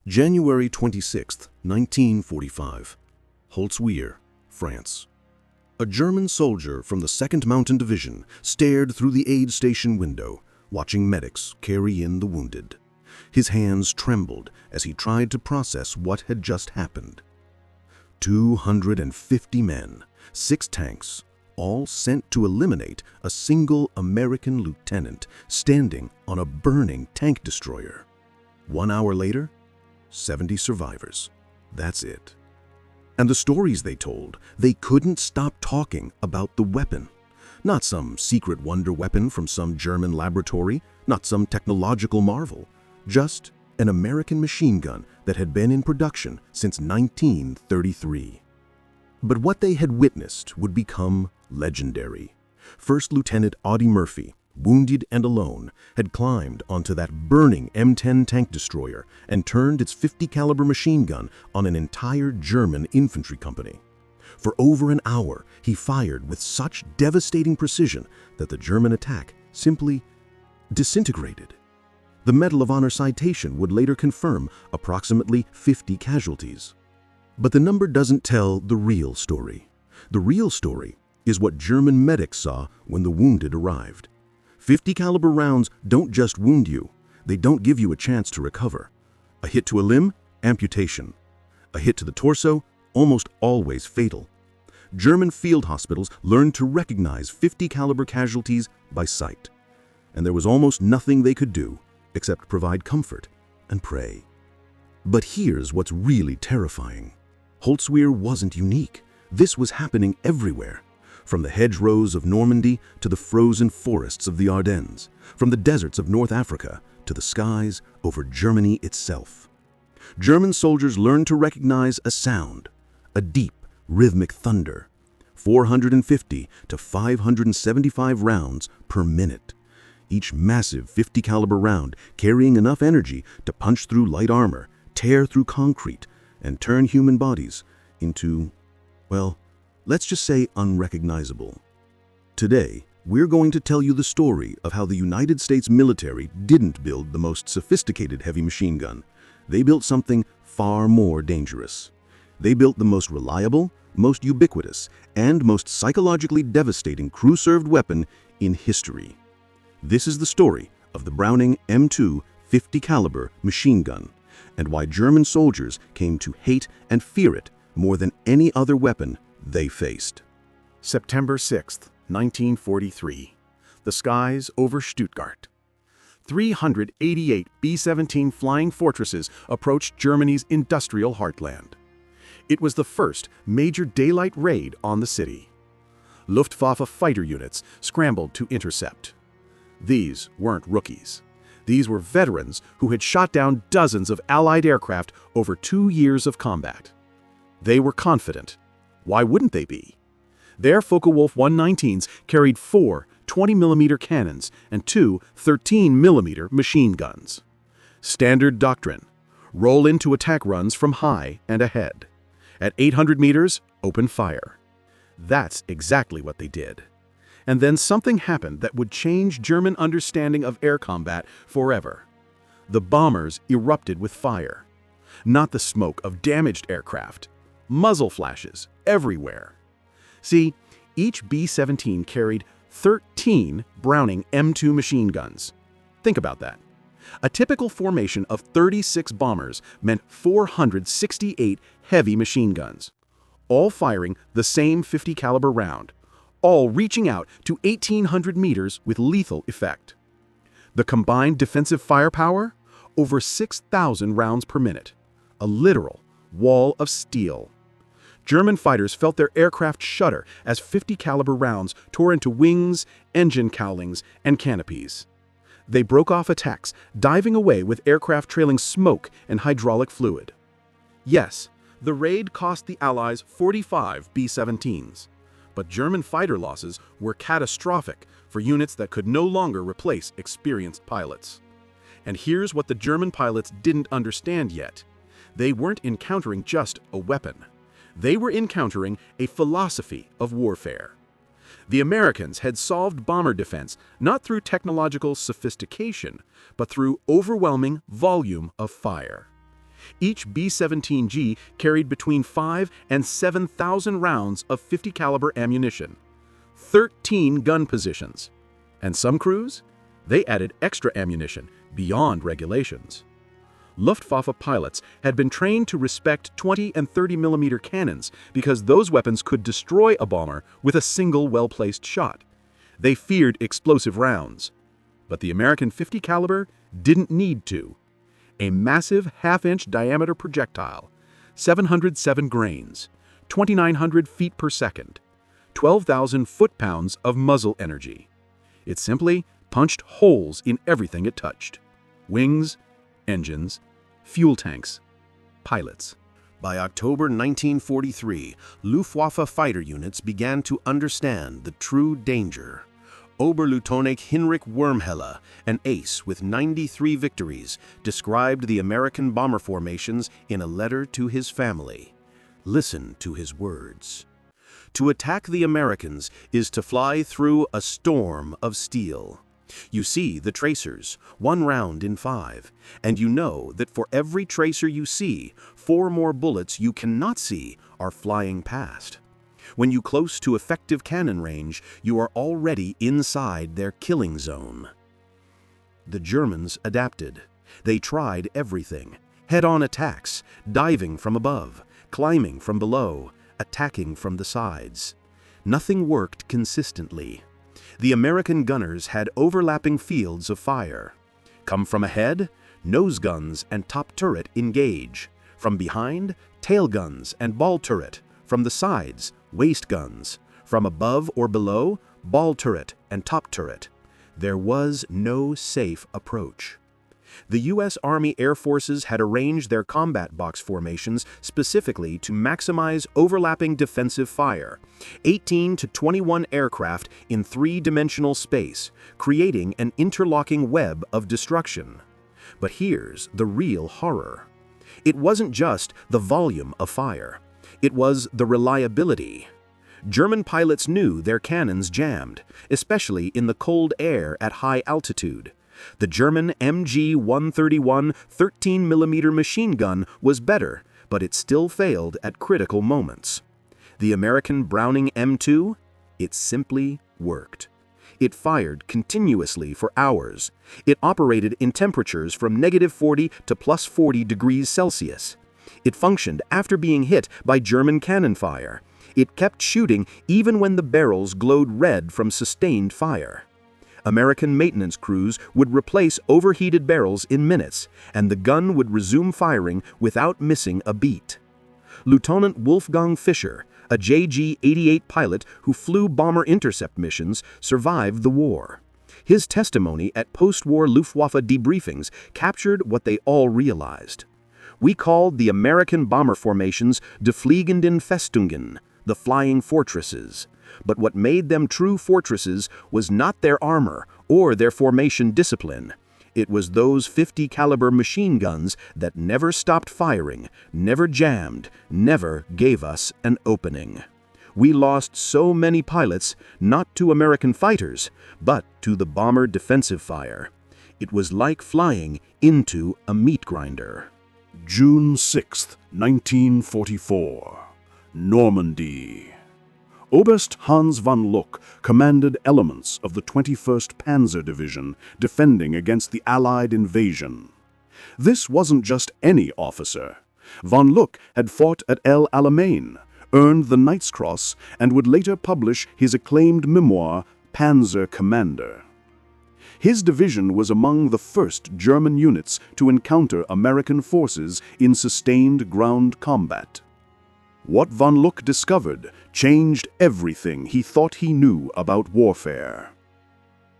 January 26, 1945. Holzwihr, France. A German soldier from the 2nd Mountain Division stared through the aid station window, watching medics carry in the wounded. His hands trembled as he tried to process what had just happened. 250 men, 6 tanks, all sent to eliminate a single American lieutenant standing on a burning tank destroyer. 1 hour later, 70 survivors. That's it. And the stories they told, they couldn't stop talking about the weapon. Not some secret wonder weapon from some German laboratory, not some technological marvel, just an American machine gun that had been in production since 1933. But what they had witnessed would become legendary. First Lieutenant Audie Murphy, wounded and alone, had climbed onto that burning M10 tank destroyer and turned its 50 caliber machine gun on an entire German infantry company. For over an hour, he fired with such devastating precision that the German attack simply disintegrated. The Medal of Honor citation would later confirm approximately 50 casualties. But the number doesn't tell the real story. The real story is what German medics saw when the wounded arrived. 50 caliber rounds don't just wound you, they don't give you a chance to recover. A hit to a limb, amputation. A hit to the torso, almost always fatal. German field hospitals learned to recognize 50 caliber casualties by sight. And there was almost nothing they could do except provide comfort and pray. But here's what's really terrifying. Holzwihr wasn't unique. This was happening everywhere. From the hedgerows of Normandy to the frozen forests of the Ardennes, from the deserts of North Africa to the skies over Germany itself. German soldiers learned to recognize a sound, a deep, rhythmic thunder, 450 to 575 rounds per minute. Each massive 50 caliber round carrying enough energy to punch through light armor, tear through concrete, and turn human bodies into, well, let's just say unrecognizable. Today, we're going to tell you the story of how the United States military didn't build the most sophisticated heavy machine gun. They built something far more dangerous. They built the most reliable, most ubiquitous, and most psychologically devastating crew-served weapon in history. This is the story of the Browning M2 50 caliber machine gun, and why German soldiers came to hate and fear it more than any other weapon they faced. September 6, 1943. The skies over Stuttgart. 388 B-17 Flying Fortresses approached Germany's industrial heartland. It was the first major daylight raid on the city. Luftwaffe fighter units scrambled to intercept. These weren't rookies. These were veterans who had shot down dozens of Allied aircraft over 2 years of combat. They were confident. Why wouldn't they be? Their Focke-Wulf 119s carried 4 20mm cannons and 2 13mm machine guns. Standard doctrine: roll into attack runs from high and ahead. At 800 meters, open fire. That's exactly what they did. And then something happened that would change German understanding of air combat forever. The bombers erupted with fire. Not the smoke of damaged aircraft. Muzzle flashes everywhere. See, each B-17 carried 13 Browning M2 machine guns. Think about that. A typical formation of 36 bombers meant 468 heavy machine guns, all firing the same 50 caliber round, all reaching out to 1,800 meters with lethal effect. The combined defensive firepower? Over 6,000 rounds per minute. A literal wall of steel. German fighters felt their aircraft shudder as 50 caliber rounds tore into wings, engine cowlings, and canopies. They broke off attacks, diving away with aircraft trailing smoke and hydraulic fluid. Yes, the raid cost the Allies 45 B-17s. But German fighter losses were catastrophic for units that could no longer replace experienced pilots. And here's what the German pilots didn't understand yet. They weren't encountering just a weapon. They were encountering a philosophy of warfare. The Americans had solved bomber defense not through technological sophistication, but through overwhelming volume of fire. Each B-17G carried between 5 and 7,000 rounds of 50 caliber ammunition, 13 gun positions. And some crews? They added extra ammunition beyond regulations. Luftwaffe pilots had been trained to respect 20 and 30 millimeter cannons because those weapons could destroy a bomber with a single well-placed shot. They feared explosive rounds. But the American 50 caliber didn't need to. A massive half-inch diameter projectile, 707 grains, 2,900 feet per second, 12,000 foot-pounds of muzzle energy. It simply punched holes in everything it touched. Wings, engines, fuel tanks, pilots. By October 1943, Luftwaffe fighter units began to understand the true danger. Oberleutnant Heinrich Wormhelle, an ace with 93 victories, described the American bomber formations in a letter to his family. Listen to his words. "To attack the Americans is to fly through a storm of steel. You see the tracers, 1 round in 5, and you know that for every tracer you see, 4 more bullets you cannot see are flying past. When you close to effective cannon range, you are already inside their killing zone." The Germans adapted. They tried everything: head-on attacks, diving from above, climbing from below, attacking from the sides. Nothing worked consistently. The American gunners had overlapping fields of fire. Come from ahead, nose guns and top turret engage. From behind, tail guns and ball turret. From the sides, waist guns. From above or below, ball turret and top turret. There was no safe approach. The U.S. Army Air Forces had arranged their combat box formations specifically to maximize overlapping defensive fire, 18 to 21 aircraft in 3-dimensional space, creating an interlocking web of destruction. But here's the real horror. It wasn't just the volume of fire. It was the reliability. German pilots knew their cannons jammed, especially in the cold air at high altitude. The German MG-131 13mm machine gun was better, but it still failed at critical moments. The American Browning M2? It simply worked. It fired continuously for hours. It operated in temperatures from -40 to +40 degrees Celsius. It functioned after being hit by German cannon fire. It kept shooting even when the barrels glowed red from sustained fire. American maintenance crews would replace overheated barrels in minutes, and the gun would resume firing without missing a beat. Lieutenant Wolfgang Fischer, a JG-88 pilot who flew bomber intercept missions, survived the war. His testimony at post-war Luftwaffe debriefings captured what they all realized. "We called the American bomber formations Die Fliegenden Festungen, the flying fortresses. But what made them true fortresses was not their armor or their formation discipline. It was those 50 caliber machine guns that never stopped firing, never jammed, never gave us an opening. We lost so many pilots, not to American fighters, but to the bomber defensive fire. It was like flying into a meat grinder." June 6, 1944. Normandy. Oberst Hans von Luck commanded elements of the 21st Panzer Division defending against the Allied invasion. This wasn't just any officer. Von Luck had fought at El Alamein, earned the Knight's Cross, and would later publish his acclaimed memoir, Panzer Commander. His division was among the first German units to encounter American forces in sustained ground combat. What von Luck discovered changed everything he thought he knew about warfare.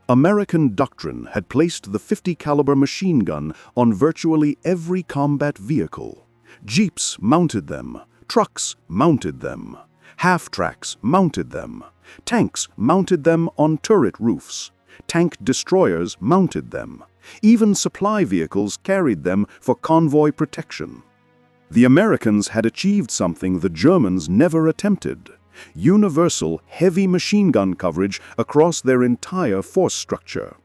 American doctrine had placed the 50 caliber machine gun on virtually every combat vehicle. Jeeps mounted them, trucks mounted them, half-tracks mounted them, tanks mounted them on turret roofs, tank destroyers mounted them, even supply vehicles carried them for convoy protection. The Americans had achieved something the Germans never attempted: universal heavy machine gun coverage across their entire force structure.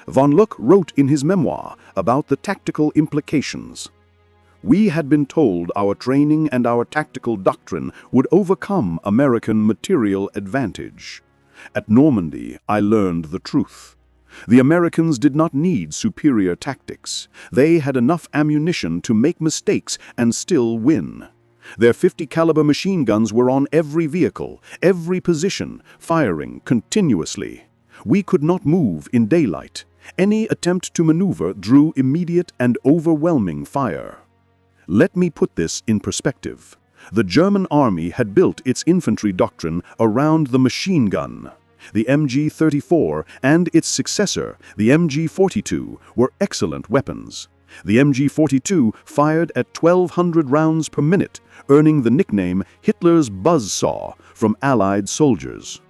Von Luck wrote in his memoir about the tactical implications. We had been told our training and our tactical doctrine would overcome American material advantage. At Normandy, I learned the truth. The Americans did not need superior tactics. They had enough ammunition to make mistakes and still win. Their 50 caliber machine guns were on every vehicle, every position, firing continuously. We could not move in daylight. Any attempt to maneuver drew immediate and overwhelming fire. Let me put this in perspective. The German army had built its infantry doctrine around the machine gun. The MG-34 and its successor, the MG-42, were excellent weapons. The MG-42 fired at 1,200 rounds per minute, earning the nickname Hitler's buzzsaw from Allied soldiers.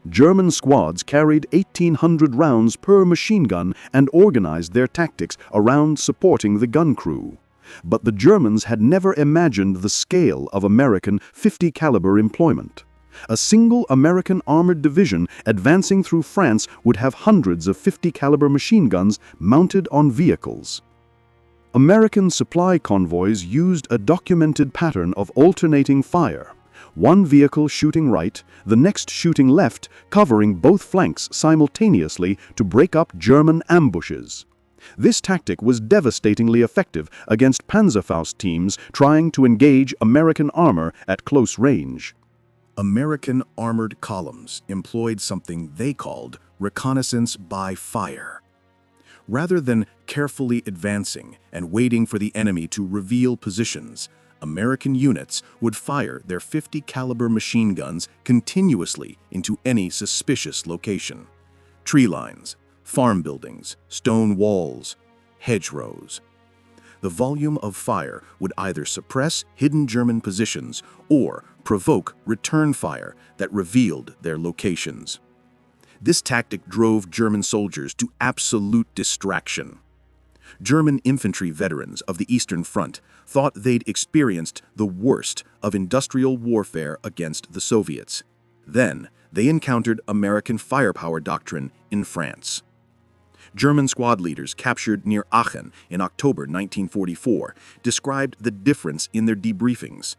German squads carried 1,800 rounds per machine gun and organized their tactics around supporting the gun crew. But the Germans had never imagined the scale of American 50 caliber employment. A single American armored division advancing through France would have hundreds of 50 caliber machine guns mounted on vehicles. American supply convoys used a documented pattern of alternating fire. One vehicle shooting right, the next shooting left, covering both flanks simultaneously to break up German ambushes. This tactic was devastatingly effective against Panzerfaust teams trying to engage American armor at close range. American armored columns employed something they called reconnaissance by fire. Rather than carefully advancing and waiting for the enemy to reveal positions, American units would fire their 50 caliber machine guns continuously into any suspicious location. Tree lines, farm buildings, stone walls, hedgerows. The volume of fire would either suppress hidden German positions or provoke return fire that revealed their locations. This tactic drove German soldiers to absolute distraction. German infantry veterans of the Eastern Front thought they'd experienced the worst of industrial warfare against the Soviets. Then, they encountered American firepower doctrine in France. German squad leaders captured near Aachen in October 1944 described the difference in their debriefings.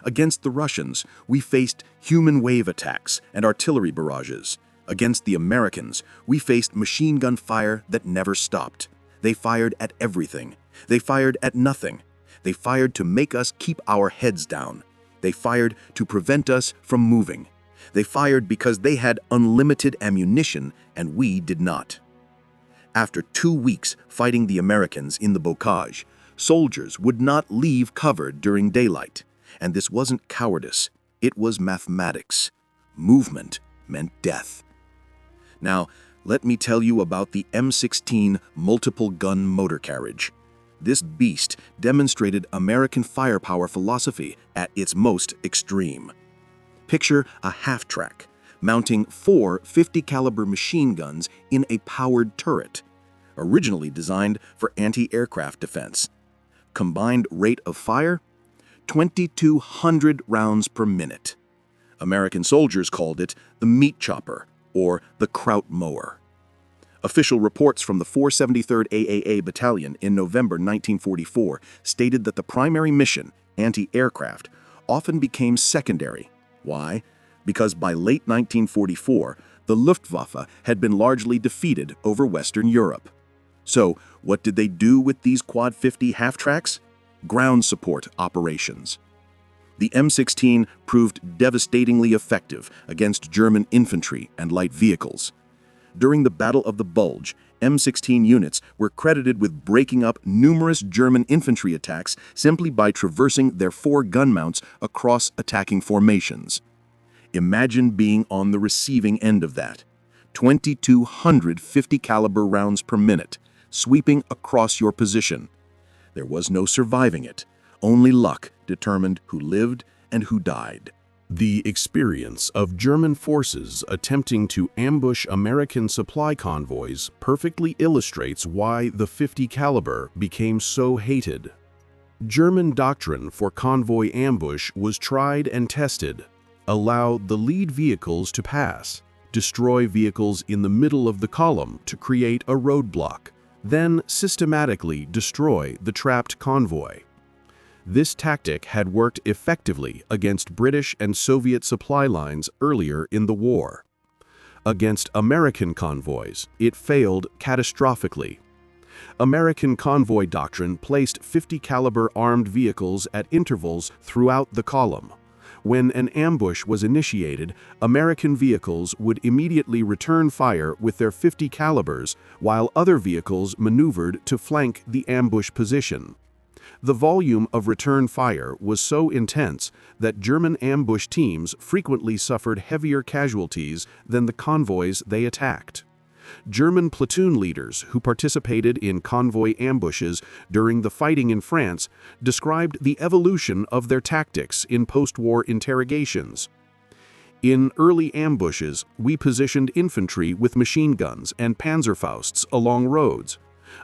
Against the Russians, we faced human wave attacks and artillery barrages. Against the Americans, we faced machine gun fire that never stopped. They fired at everything. They fired at nothing. They fired to make us keep our heads down. They fired to prevent us from moving. They fired because they had unlimited ammunition and we did not. After 2 weeks fighting the Americans in the bocage, soldiers would not leave cover during daylight. And this wasn't cowardice, it was mathematics. Movement meant death. Now, let me tell you about the M16 multiple gun motor carriage. This beast demonstrated American firepower philosophy at its most extreme. Picture a half-track, mounting 4 50 caliber machine guns in a powered turret, originally designed for anti-aircraft defense. Combined rate of fire? 2,200 rounds per minute. American soldiers called it the meat chopper or the kraut mower. Official reports from the 473rd AAA Battalion in November 1944 stated that the primary mission, anti-aircraft, often became secondary. Why? Because by late 1944, the Luftwaffe had been largely defeated over Western Europe. So, what did they do with these Quad 50 half-tracks? Ground support operations. The M16 proved devastatingly effective against German infantry and light vehicles. During the Battle of the Bulge, M16 units were credited with breaking up numerous German infantry attacks simply by traversing their 4 gun mounts across attacking formations. Imagine being on the receiving end of that. 2,200 50 caliber rounds per minute, sweeping across your position. There was no surviving it. Only luck determined who lived and who died. The experience of German forces attempting to ambush American supply convoys perfectly illustrates why the 50 caliber became so hated. German doctrine for convoy ambush was tried and tested. Allow the lead vehicles to pass. Destroy vehicles in the middle of the column to create a roadblock. Then systematically destroy the trapped convoy. This tactic had worked effectively against British and Soviet supply lines earlier in the war. Against American convoys, it failed catastrophically. American convoy doctrine placed 50 caliber armed vehicles at intervals throughout the column. When an ambush was initiated, American vehicles would immediately return fire with their 50 calibers, while other vehicles maneuvered to flank the ambush position. The volume of return fire was so intense that German ambush teams frequently suffered heavier casualties than the convoys they attacked. German platoon leaders who participated in convoy ambushes during the fighting in France described the evolution of their tactics in post-war interrogations. In early ambushes, we positioned infantry with machine guns and Panzerfausts along roads.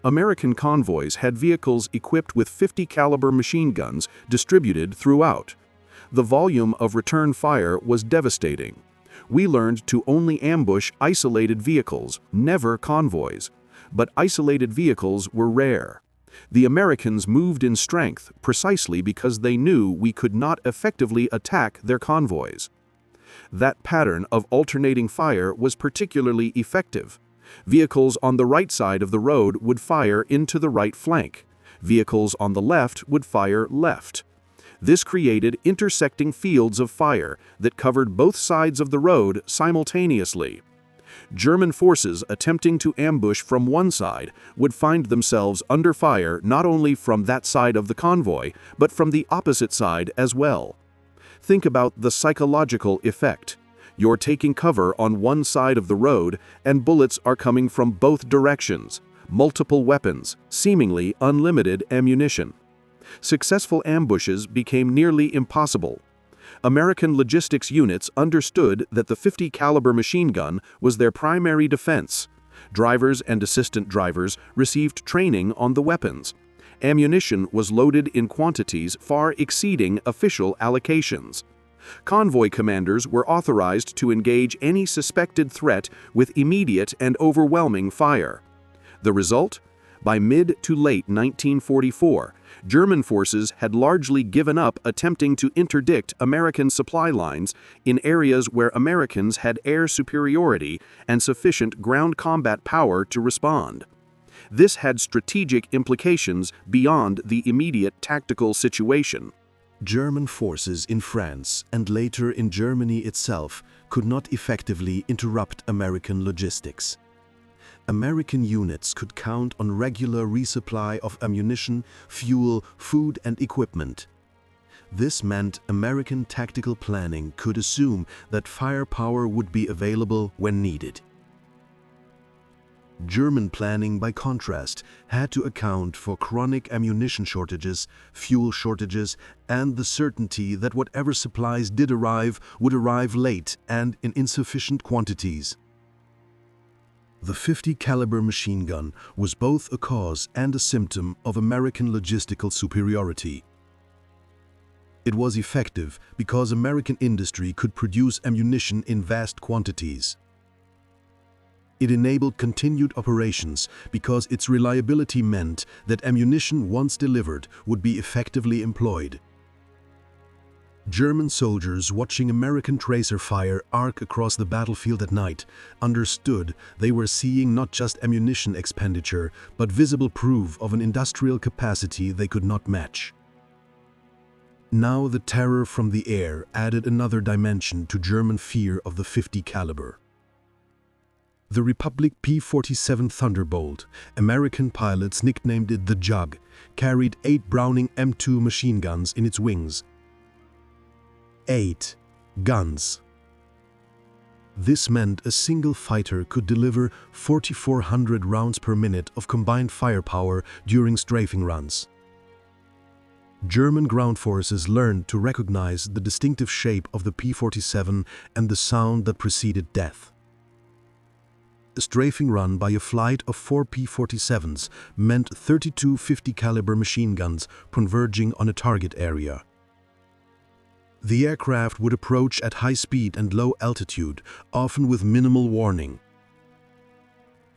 American convoys had vehicles equipped with 50 caliber machine guns distributed throughout. The volume of return fire was devastating. We learned to only ambush isolated vehicles, never convoys. But isolated vehicles were rare. The Americans moved in strength precisely because they knew we could not effectively attack their convoys. That pattern of alternating fire was particularly effective. Vehicles on the right side of the road would fire into the right flank. Vehicles on the left would fire left. This created intersecting fields of fire that covered both sides of the road simultaneously. German forces attempting to ambush from one side would find themselves under fire not only from that side of the convoy, but from the opposite side as well. Think about the psychological effect. You're taking cover on one side of the road, and bullets are coming from both directions. Multiple weapons, seemingly unlimited ammunition. Successful ambushes became nearly impossible. American logistics units understood that the 50 caliber machine gun was their primary defense. Drivers and assistant drivers received training on the weapons. Ammunition was loaded in quantities far exceeding official allocations. Convoy commanders were authorized to engage any suspected threat with immediate and overwhelming fire. The result? By mid to late 1944, German forces had largely given up attempting to interdict American supply lines in areas where Americans had air superiority and sufficient ground combat power to respond. This had strategic implications beyond the immediate tactical situation. German forces in France and later in Germany itself could not effectively interrupt American logistics. American units could count on regular resupply of ammunition, fuel, food, and equipment. This meant American tactical planning could assume that firepower would be available when needed. German planning, by contrast, had to account for chronic ammunition shortages, fuel shortages, and the certainty that whatever supplies did arrive would arrive late and in insufficient quantities. The 50 caliber machine gun was both a cause and a symptom of American logistical superiority. It was effective because American industry could produce ammunition in vast quantities. It enabled continued operations because its reliability meant that ammunition once delivered would be effectively employed. German soldiers watching American tracer fire arc across the battlefield at night understood they were seeing not just ammunition expenditure, but visible proof of an industrial capacity they could not match. Now the terror from the air added another dimension to German fear of the 50 caliber. The Republic P-47 Thunderbolt, American pilots nicknamed it the Jug, carried 8 Browning M2 machine guns in its wings. 8 guns. This meant a single fighter could deliver 4,400 rounds per minute of combined firepower during strafing runs. German ground forces learned to recognize the distinctive shape of the P-47 and the sound that preceded death. A strafing run by a flight of 4 P-47s meant 32 50 caliber machine guns converging on a target area. The aircraft would approach at high speed and low altitude, often with minimal warning.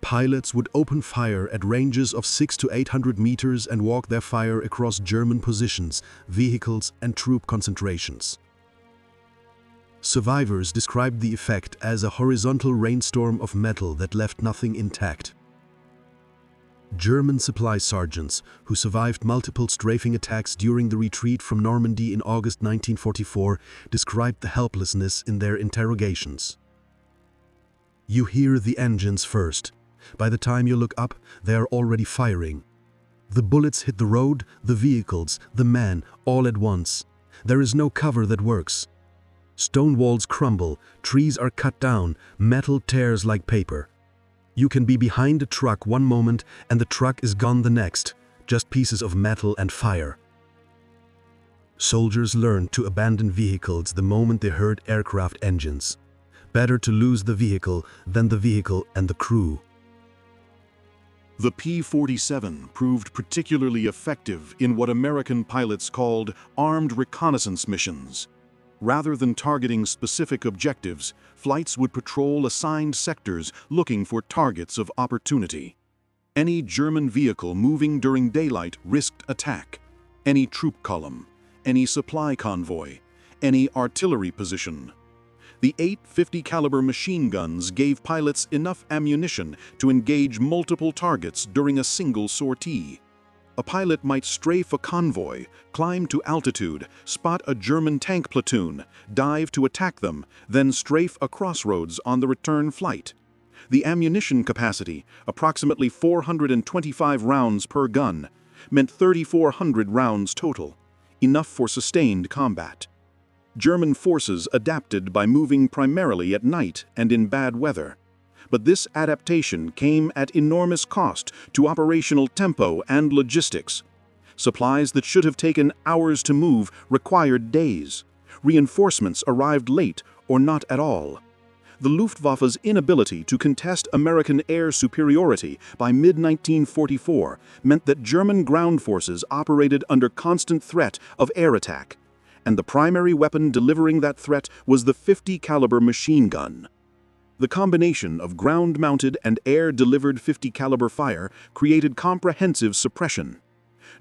Pilots would open fire at ranges of 600 to 800 meters and walk their fire across German positions, vehicles, and troop concentrations. Survivors described the effect as a horizontal rainstorm of metal that left nothing intact. German supply sergeants, who survived multiple strafing attacks during the retreat from Normandy in August 1944, described the helplessness in their interrogations. You hear the engines first. By the time you look up, they are already firing. The bullets hit the road, the vehicles, the man, all at once. There is no cover that works. Stone walls crumble, trees are cut down, metal tears like paper. You can be behind a truck one moment and the truck is gone the next, just pieces of metal and fire. Soldiers learned to abandon vehicles the moment they heard aircraft engines. Better to lose the vehicle than the vehicle and the crew. The P-47 proved particularly effective in what American pilots called armed reconnaissance missions. Rather than targeting specific objectives, flights would patrol assigned sectors looking for targets of opportunity. Any German vehicle moving during daylight risked attack. Any troop column, any supply convoy, any artillery position. The 850 caliber machine guns gave pilots enough ammunition to engage multiple targets during a single sortie. A pilot might strafe a convoy, climb to altitude, spot a German tank platoon, dive to attack them, then strafe a crossroads on the return flight. The ammunition capacity, approximately 425 rounds per gun, meant 3,400 rounds total, enough for sustained combat. German forces adapted by moving primarily at night and in bad weather. But this adaptation came at enormous cost to operational tempo and logistics. Supplies that should have taken hours to move required days. Reinforcements arrived late or not at all. The Luftwaffe's inability to contest American air superiority by mid-1944 meant that German ground forces operated under constant threat of air attack. And the primary weapon delivering that threat was the 50 caliber machine gun. The combination of ground-mounted and air-delivered 50 caliber fire created comprehensive suppression.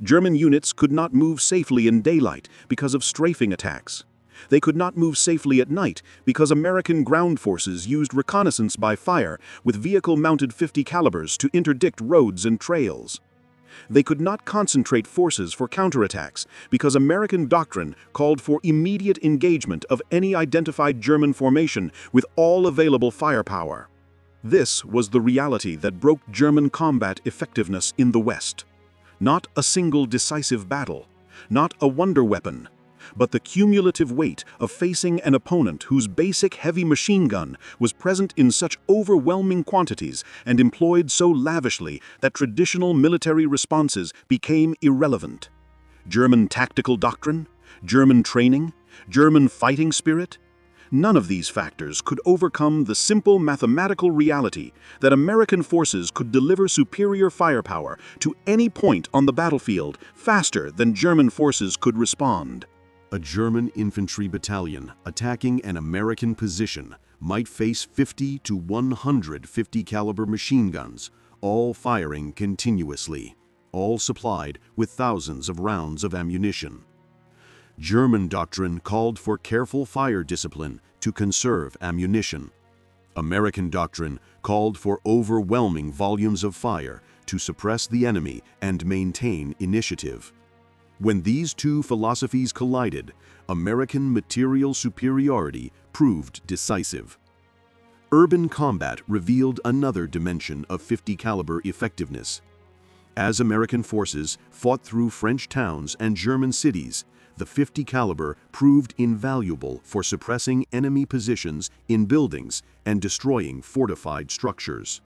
German units could not move safely in daylight because of strafing attacks. They could not move safely at night because American ground forces used reconnaissance by fire with vehicle-mounted 50 calibers to interdict roads and trails. They could not concentrate forces for counterattacks because American doctrine called for immediate engagement of any identified German formation with all available firepower. This was the reality that broke German combat effectiveness in the West. Not a single decisive battle, not a wonder weapon, but the cumulative weight of facing an opponent whose basic heavy machine gun was present in such overwhelming quantities and employed so lavishly that traditional military responses became irrelevant. German tactical doctrine, German training, German fighting spirit, none of these factors could overcome the simple mathematical reality that American forces could deliver superior firepower to any point on the battlefield faster than German forces could respond. A German infantry battalion attacking an American position might face 50 to 150 caliber machine guns, all firing continuously, all supplied with thousands of rounds of ammunition. German doctrine called for careful fire discipline to conserve ammunition. American doctrine called for overwhelming volumes of fire to suppress the enemy and maintain initiative. When these two philosophies collided, American material superiority proved decisive. Urban combat revealed another dimension of 50 caliber effectiveness. As American forces fought through French towns and German cities, the 50 caliber proved invaluable for suppressing enemy positions in buildings and destroying fortified structures.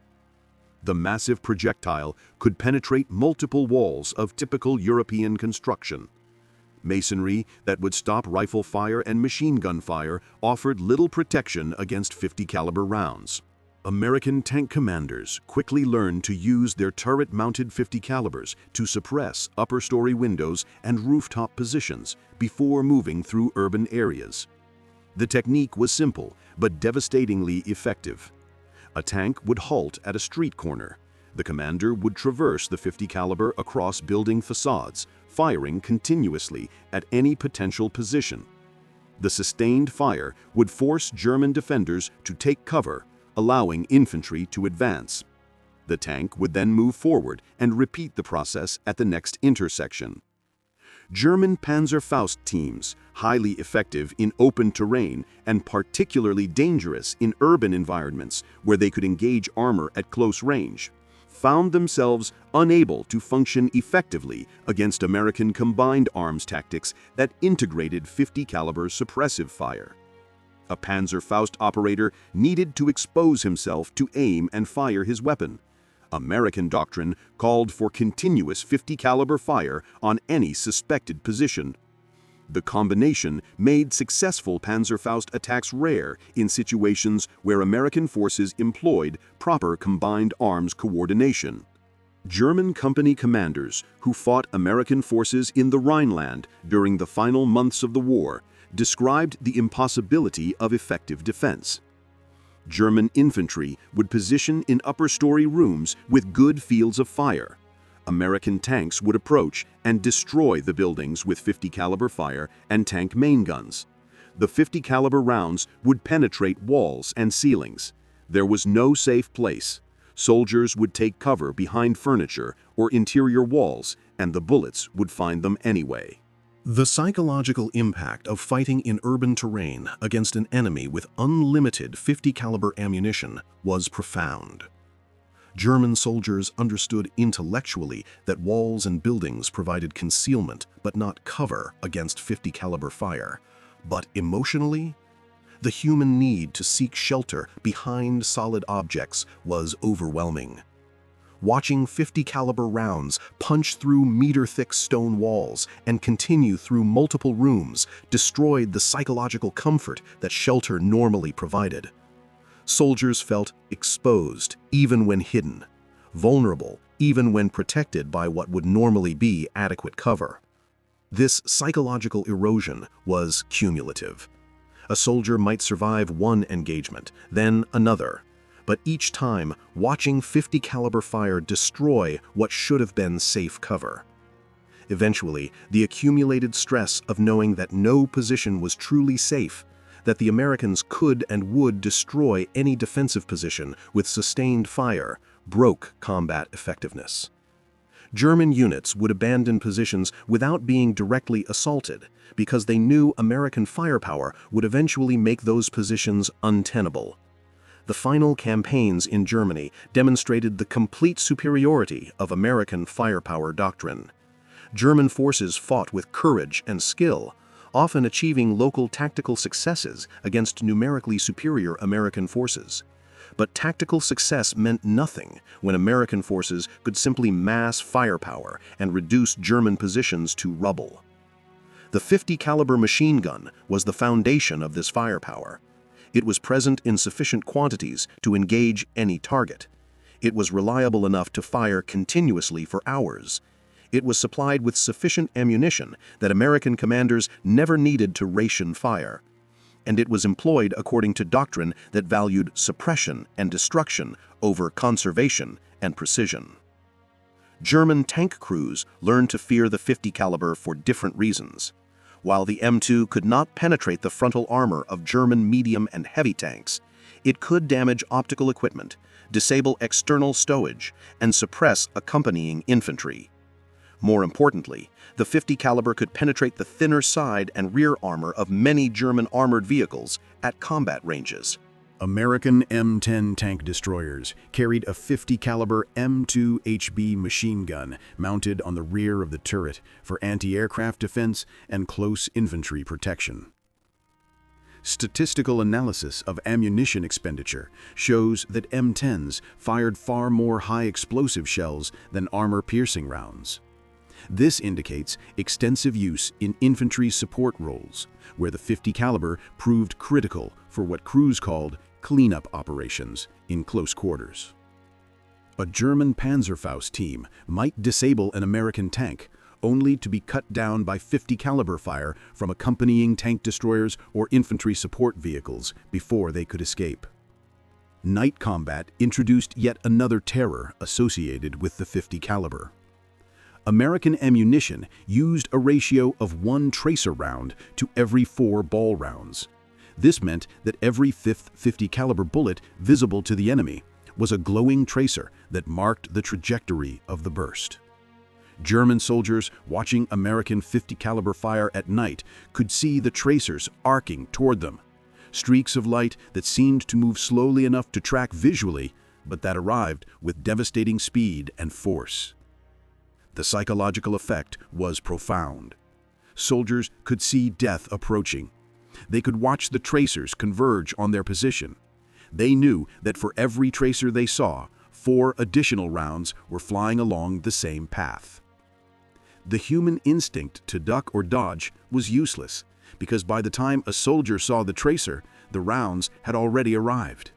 The massive projectile could penetrate multiple walls of typical European construction. Masonry that would stop rifle fire and machine gun fire offered little protection against 50 caliber rounds. American tank commanders quickly learned to use their turret-mounted 50 calibers to suppress upper-story windows and rooftop positions before moving through urban areas. The technique was simple but devastatingly effective. A tank would halt at a street corner. The commander would traverse the 50 caliber across building facades, firing continuously at any potential position. The sustained fire would force German defenders to take cover, allowing infantry to advance. The tank would then move forward and repeat the process at the next intersection. German Panzerfaust teams, highly effective in open terrain and particularly dangerous in urban environments where they could engage armor at close range, found themselves unable to function effectively against American combined arms tactics that integrated 50 caliber suppressive fire. A Panzerfaust operator needed to expose himself to aim and fire his weapon. American doctrine called for continuous 50 caliber fire on any suspected position. The combination made successful Panzerfaust attacks rare in situations where American forces employed proper combined arms coordination. German company commanders who fought American forces in the Rhineland during the final months of the war described the impossibility of effective defense. German infantry would position in upper-story rooms with good fields of fire. American tanks would approach and destroy the buildings with 50 caliber fire and tank main guns. The 50 caliber rounds would penetrate walls and ceilings. There was no safe place. Soldiers would take cover behind furniture or interior walls, and the bullets would find them anyway. The psychological impact of fighting in urban terrain against an enemy with unlimited 50 caliber ammunition was profound. German soldiers understood intellectually that walls and buildings provided concealment but not cover against 50 caliber fire. But emotionally, the human need to seek shelter behind solid objects was overwhelming. Watching 50 caliber rounds punch through meter-thick stone walls and continue through multiple rooms destroyed the psychological comfort that shelter normally provided. Soldiers felt exposed even when hidden, vulnerable even when protected by what would normally be adequate cover. This psychological erosion was cumulative. A soldier might survive one engagement, then another, but each time watching 50 caliber fire destroy what should have been safe cover. Eventually, the accumulated stress of knowing that no position was truly safe, that the Americans could and would destroy any defensive position with sustained fire, broke combat effectiveness. German units would abandon positions without being directly assaulted because they knew American firepower would eventually make those positions untenable. The final campaigns in Germany demonstrated the complete superiority of American firepower doctrine. German forces fought with courage and skill, often achieving local tactical successes against numerically superior American forces. But tactical success meant nothing when American forces could simply mass firepower and reduce German positions to rubble. The 50 caliber machine gun was the foundation of this firepower. It was present in sufficient quantities to engage any target. It was reliable enough to fire continuously for hours. It was supplied with sufficient ammunition that American commanders never needed to ration fire. And it was employed according to doctrine that valued suppression and destruction over conservation and precision. German tank crews learned to fear the 50 caliber for different reasons. While the M2 could not penetrate the frontal armor of German medium and heavy tanks, it could damage optical equipment, disable external stowage, and suppress accompanying infantry. More importantly, the 50 caliber could penetrate the thinner side and rear armor of many German armored vehicles at combat ranges. American M10 tank destroyers carried a 50 caliber M2 HB machine gun mounted on the rear of the turret for anti-aircraft defense and close infantry protection. Statistical analysis of ammunition expenditure shows that M10s fired far more high-explosive shells than armor-piercing rounds. This indicates extensive use in infantry support roles, where the 50 caliber proved critical for what crews called cleanup operations in close quarters. A German Panzerfaust team might disable an American tank, only to be cut down by 50 caliber fire from accompanying tank destroyers or infantry support vehicles before they could escape. Night combat introduced yet another terror associated with the .50 caliber. American ammunition used a ratio of 1 tracer round to every 4 ball rounds. This meant that every 5th .50 caliber bullet visible to the enemy was a glowing tracer that marked the trajectory of the burst. German soldiers watching American .50 caliber fire at night could see the tracers arcing toward them, streaks of light that seemed to move slowly enough to track visually, but that arrived with devastating speed and force. The psychological effect was profound. Soldiers could see death approaching. They could watch the tracers converge on their position. They knew that for every tracer they saw, 4 additional rounds were flying along the same path. The human instinct to duck or dodge was useless, because by the time a soldier saw the tracer, the rounds had already arrived.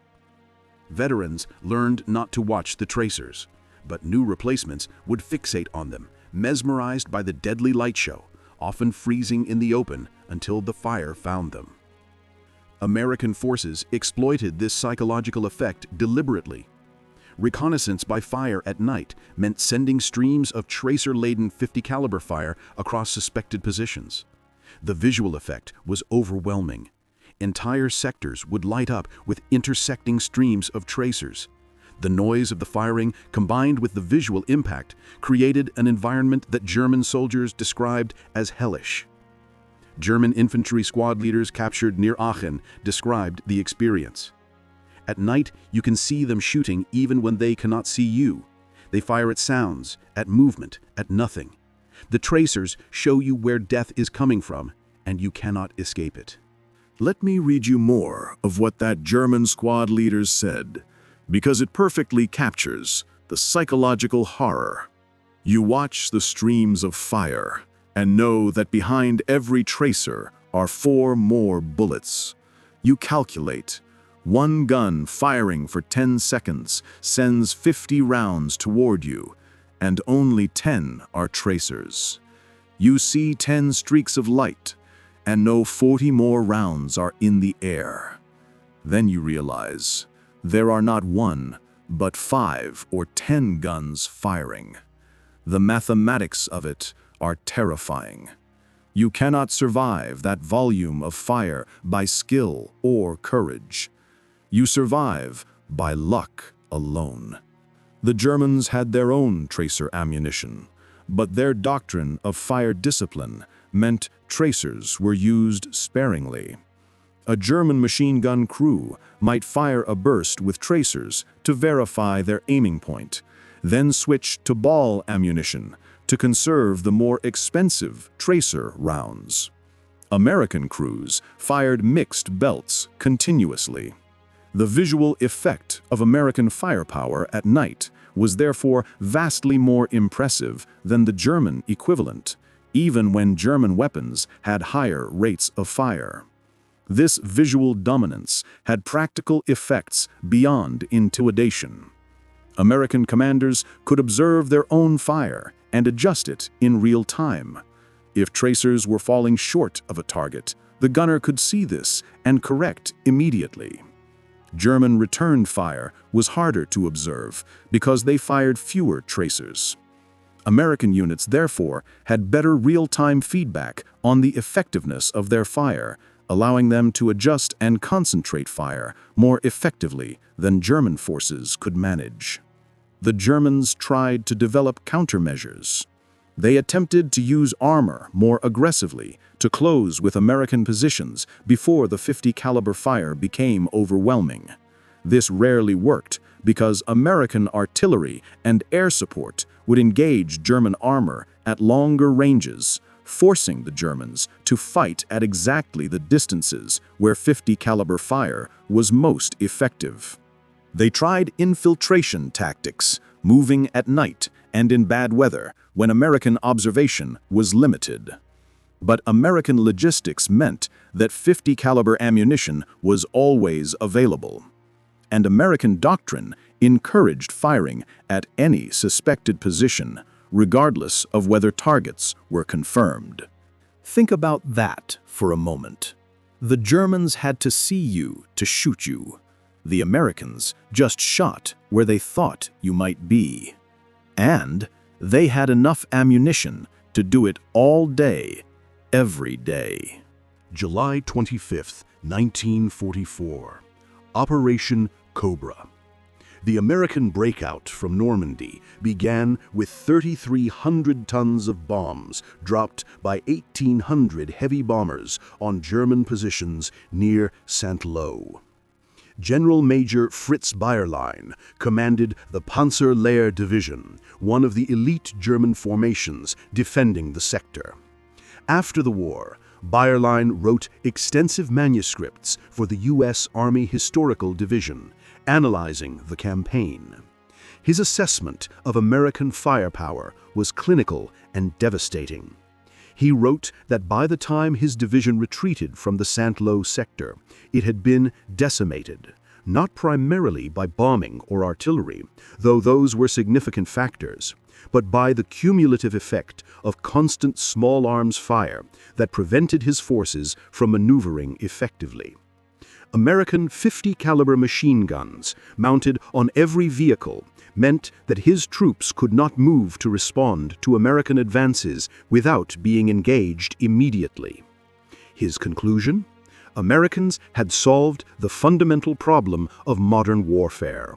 Veterans learned not to watch the tracers, but new replacements would fixate on them, mesmerized by the deadly light show, often freezing in the open until the fire found them. American forces exploited this psychological effect deliberately. Reconnaissance by fire at night meant sending streams of tracer-laden .50 caliber fire across suspected positions. The visual effect was overwhelming. Entire sectors would light up with intersecting streams of tracers. The noise of the firing, combined with the visual impact, created an environment that German soldiers described as hellish. German infantry squad leaders captured near Aachen described the experience. At night, you can see them shooting even when they cannot see you. They fire at sounds, at movement, at nothing. The tracers show you where death is coming from, and you cannot escape it. Let me read you more of what that German squad leader said, because it perfectly captures the psychological horror. You watch the streams of fire and know that behind every tracer are 4 more bullets. You calculate. 1 gun firing for 10 seconds sends 50 rounds toward you, and only 10 are tracers. You see 10 streaks of light, and know 40 more rounds are in the air. Then you realize there are not 1, but 5 or 10 guns firing. The mathematics of it are terrifying. You cannot survive that volume of fire by skill or courage. You survive by luck alone. The Germans had their own tracer ammunition, but their doctrine of fire discipline meant tracers were used sparingly. A German machine gun crew might fire a burst with tracers to verify their aiming point, then switch to ball ammunition to conserve the more expensive tracer rounds. American crews fired mixed belts continuously. The visual effect of American firepower at night was therefore vastly more impressive than the German equivalent, even when German weapons had higher rates of fire. This visual dominance had practical effects beyond intimidation. American commanders could observe their own fire and adjust it in real time. If tracers were falling short of a target, the gunner could see this and correct immediately. German return fire was harder to observe because they fired fewer tracers. American units, therefore, had better real-time feedback on the effectiveness of their fire, allowing them to adjust and concentrate fire more effectively than German forces could manage. The Germans tried to develop countermeasures. They attempted to use armor more aggressively to close with American positions before the .50 caliber fire became overwhelming. This rarely worked because American artillery and air support would engage German armor at longer ranges, forcing the Germans to fight at exactly the distances where .50 caliber fire was most effective. They tried infiltration tactics, moving at night and in bad weather when American observation was limited. But American logistics meant that .50 caliber ammunition was always available. And American doctrine encouraged firing at any suspected position, regardless of whether targets were confirmed. Think about that for a moment. The Germans had to see you to shoot you. The Americans just shot where they thought you might be. And they had enough ammunition to do it all day, every day. July 25, 1944. Operation Cobra. The American breakout from Normandy began with 3,300 tons of bombs dropped by 1,800 heavy bombers on German positions near Saint-Lô. General Major Fritz Bayerlein commanded the Panzerlehr Division, one of the elite German formations defending the sector. After the war, Bayerlein wrote extensive manuscripts for the U.S. Army Historical Division, analyzing the campaign. His assessment of American firepower was clinical and devastating. He wrote that by the time his division retreated from the Saint-Lô sector, it had been decimated, not primarily by bombing or artillery, though those were significant factors, but by the cumulative effect of constant small arms fire that prevented his forces from maneuvering effectively. American 50 caliber machine guns mounted on every vehicle meant that his troops could not move to respond to American advances without being engaged immediately. His conclusion? Americans had solved the fundamental problem of modern warfare.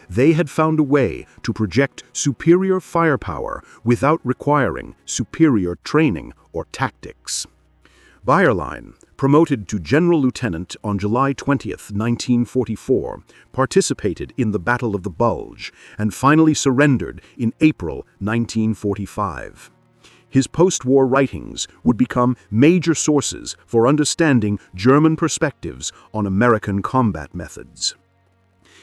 They had found a way to project superior firepower without requiring superior training or tactics. Bayerlein, promoted to General Lieutenant on July 20, 1944, participated in the Battle of the Bulge and finally surrendered in April 1945. His post-war writings would become major sources for understanding German perspectives on American combat methods.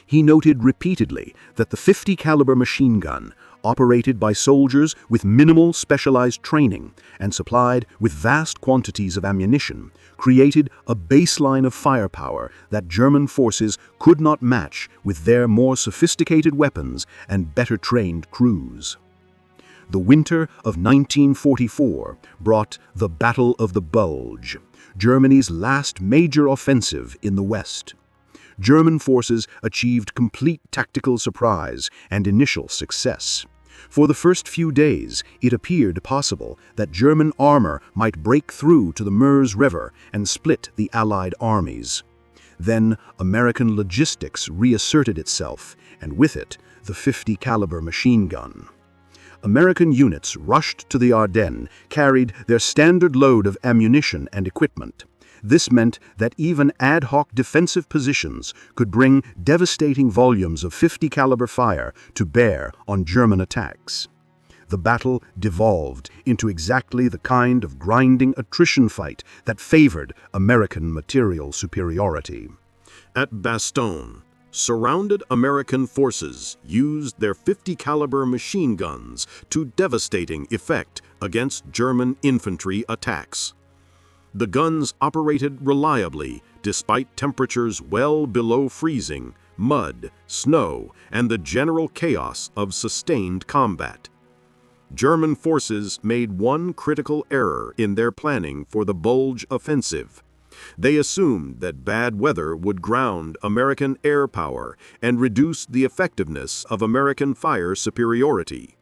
He noted repeatedly that the 50 caliber machine gun, operated by soldiers with minimal specialized training and supplied with vast quantities of ammunition, created a baseline of firepower that German forces could not match with their more sophisticated weapons and better trained crews. The winter of 1944 brought the Battle of the Bulge, Germany's last major offensive in the West. German forces achieved complete tactical surprise and initial success. For the first few days, it appeared possible that German armor might break through to the Meuse River and split the Allied armies. Then American logistics reasserted itself, and with it, the 50 caliber machine gun. American units rushed to the Ardennes, carried their standard load of ammunition and equipment. This meant that even ad hoc defensive positions could bring devastating volumes of 50 caliber fire to bear on German attacks. The battle devolved into exactly the kind of grinding attrition fight that favored American material superiority. At Bastogne, surrounded American forces used their 50 caliber machine guns to devastating effect against German infantry attacks. The guns operated reliably despite temperatures well below freezing, mud, snow, and the general chaos of sustained combat. German forces made one critical error in their planning for the Bulge offensive. They assumed that bad weather would ground American air power and reduce the effectiveness of American fire superiority.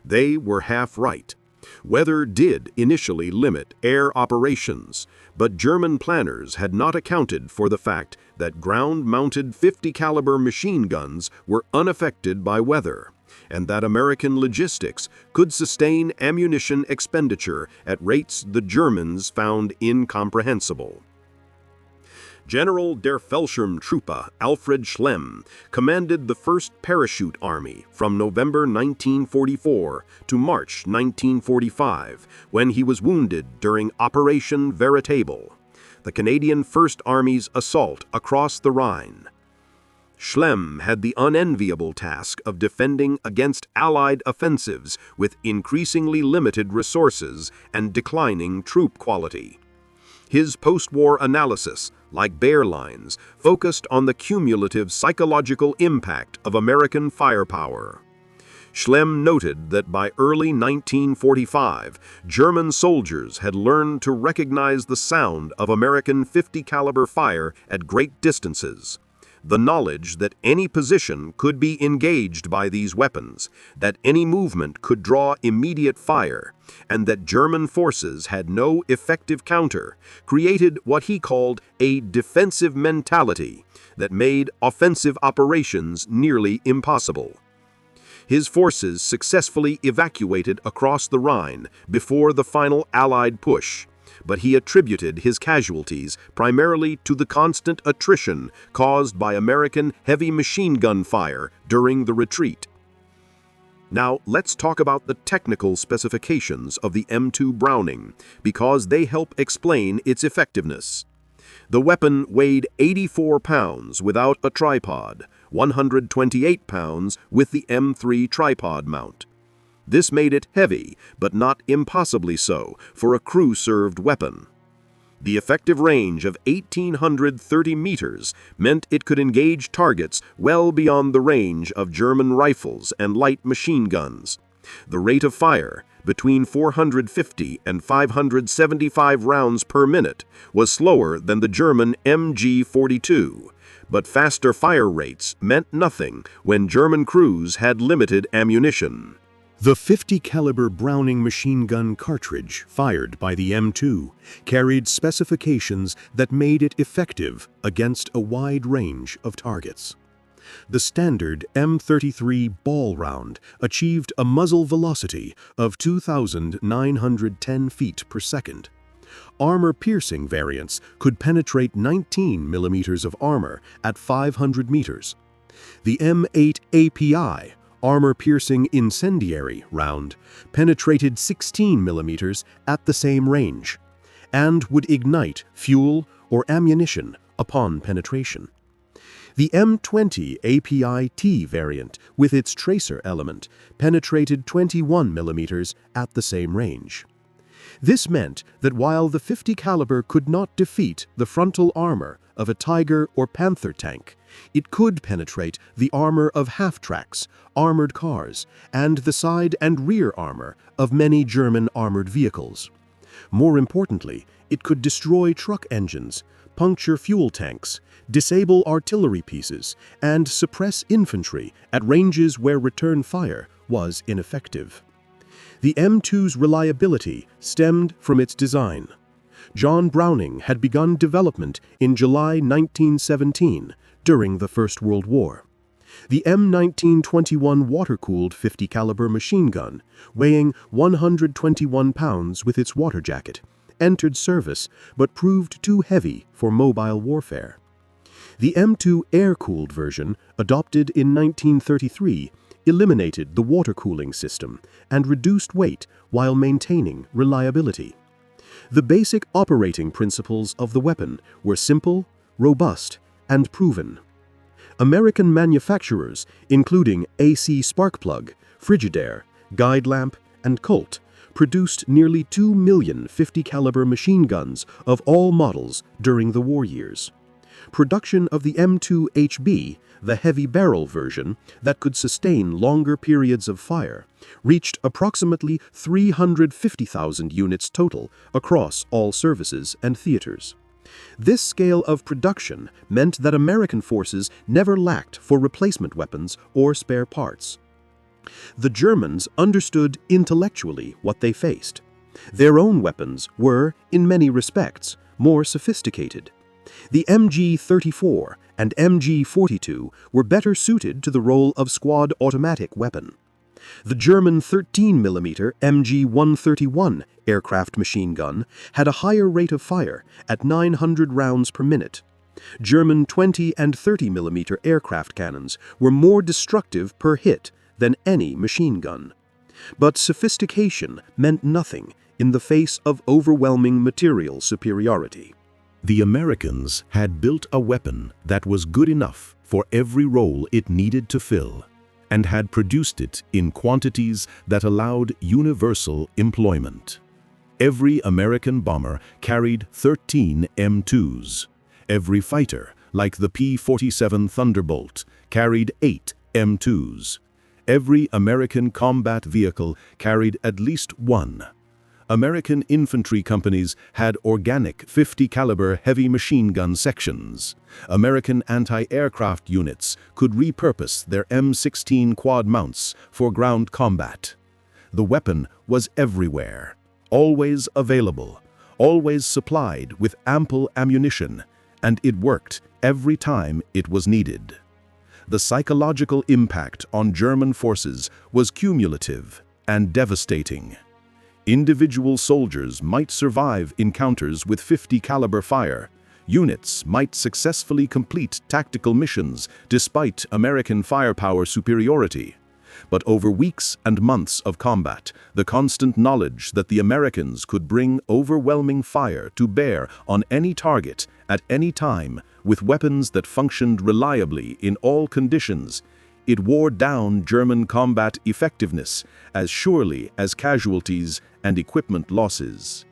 They were half right. Weather did initially limit air operations, but German planners had not accounted for the fact that ground-mounted 50 caliber machine guns were unaffected by weather, and that American logistics could sustain ammunition expenditure at rates the Germans found incomprehensible. General der Fallschirmtruppe Alfred Schlemm commanded the 1st Parachute Army from November 1944 to March 1945, when he was wounded during Operation Veritable, the Canadian 1st Army's assault across the Rhine. Schlemm had the unenviable task of defending against Allied offensives with increasingly limited resources and declining troop quality. His post-war analysis, like Bayerlein's, focused on the cumulative psychological impact of American firepower. Schlemm noted that by early 1945, German soldiers had learned to recognize the sound of American 50 caliber fire at great distances. The knowledge that any position could be engaged by these weapons, that any movement could draw immediate fire, and that German forces had no effective counter, created what he called a defensive mentality that made offensive operations nearly impossible. His forces successfully evacuated across the Rhine before the final Allied push, but he attributed his casualties primarily to the constant attrition caused by American heavy machine gun fire during the retreat. Now, let's talk about the technical specifications of the M2 Browning, because they help explain its effectiveness. The weapon weighed 84 pounds without a tripod, 128 pounds with the M3 tripod mount. This made it heavy, but not impossibly so, for a crew-served weapon. The effective range of 1,830 meters meant it could engage targets well beyond the range of German rifles and light machine guns. The rate of fire, between 450 and 575 rounds per minute, was slower than the German MG-42, but faster fire rates meant nothing when German crews had limited ammunition. The 50 caliber Browning machine gun cartridge fired by the M2 carried specifications that made it effective against a wide range of targets. The standard M33 ball round achieved a muzzle velocity of 2,910 feet per second. Armor-piercing variants could penetrate 19 millimeters of armor at 500 meters. The M8 API, armor-piercing incendiary round, penetrated 16 millimeters at the same range, and would ignite fuel or ammunition upon penetration. The M20 API-T variant, with its tracer element, penetrated 21 millimeters at the same range. This meant that while the 50 caliber could not defeat the frontal armor of a Tiger or Panther tank, it could penetrate the armor of half-tracks, armored cars, and the side and rear armor of many German armored vehicles. More importantly, it could destroy truck engines, puncture fuel tanks, disable artillery pieces, and suppress infantry at ranges where return fire was ineffective. The M2's reliability stemmed from its design. John Browning had begun development in July 1917 during the First World War. The M1921 water-cooled 50 caliber machine gun, weighing 121 pounds with its water jacket, entered service but proved too heavy for mobile warfare. The M2 air-cooled version, adopted in 1933, eliminated the water cooling system and reduced weight while maintaining reliability. The basic operating principles of the weapon were simple, robust, and proven. American manufacturers, including AC Sparkplug, Frigidaire, Guide Lamp, and Colt, produced nearly 2 million 50 caliber machine guns of all models during the war years. Production of the M2HB, the heavy barrel version that could sustain longer periods of fire, reached approximately 350,000 units total across all services and theaters. This scale of production meant that American forces never lacked for replacement weapons or spare parts. The Germans understood intellectually what they faced. Their own weapons were, in many respects, more sophisticated. The MG-34 and MG-42 were better suited to the role of squad automatic weapon. The German 13mm MG-131 aircraft machine gun had a higher rate of fire at 900 rounds per minute. German 20 and 30mm aircraft cannons were more destructive per hit than any machine gun. But sophistication meant nothing in the face of overwhelming material superiority. The Americans had built a weapon that was good enough for every role it needed to fill, and had produced it in quantities that allowed universal employment. Every American bomber carried 13 M2s. Every fighter, like the P-47 Thunderbolt, carried 8 M2s. Every American combat vehicle carried at least one. American infantry companies had organic 50-caliber heavy machine gun sections. American anti-aircraft units could repurpose their M16 quad mounts for ground combat. The weapon was everywhere, always available, always supplied with ample ammunition, and it worked every time it was needed. The psychological impact on German forces was cumulative and devastating. Individual soldiers might survive encounters with 50-caliber fire. Units might successfully complete tactical missions despite American firepower superiority. But over weeks and months of combat, the constant knowledge that the Americans could bring overwhelming fire to bear on any target at any time with weapons that functioned reliably in all conditions, it wore down German combat effectiveness as surely as casualties and equipment losses.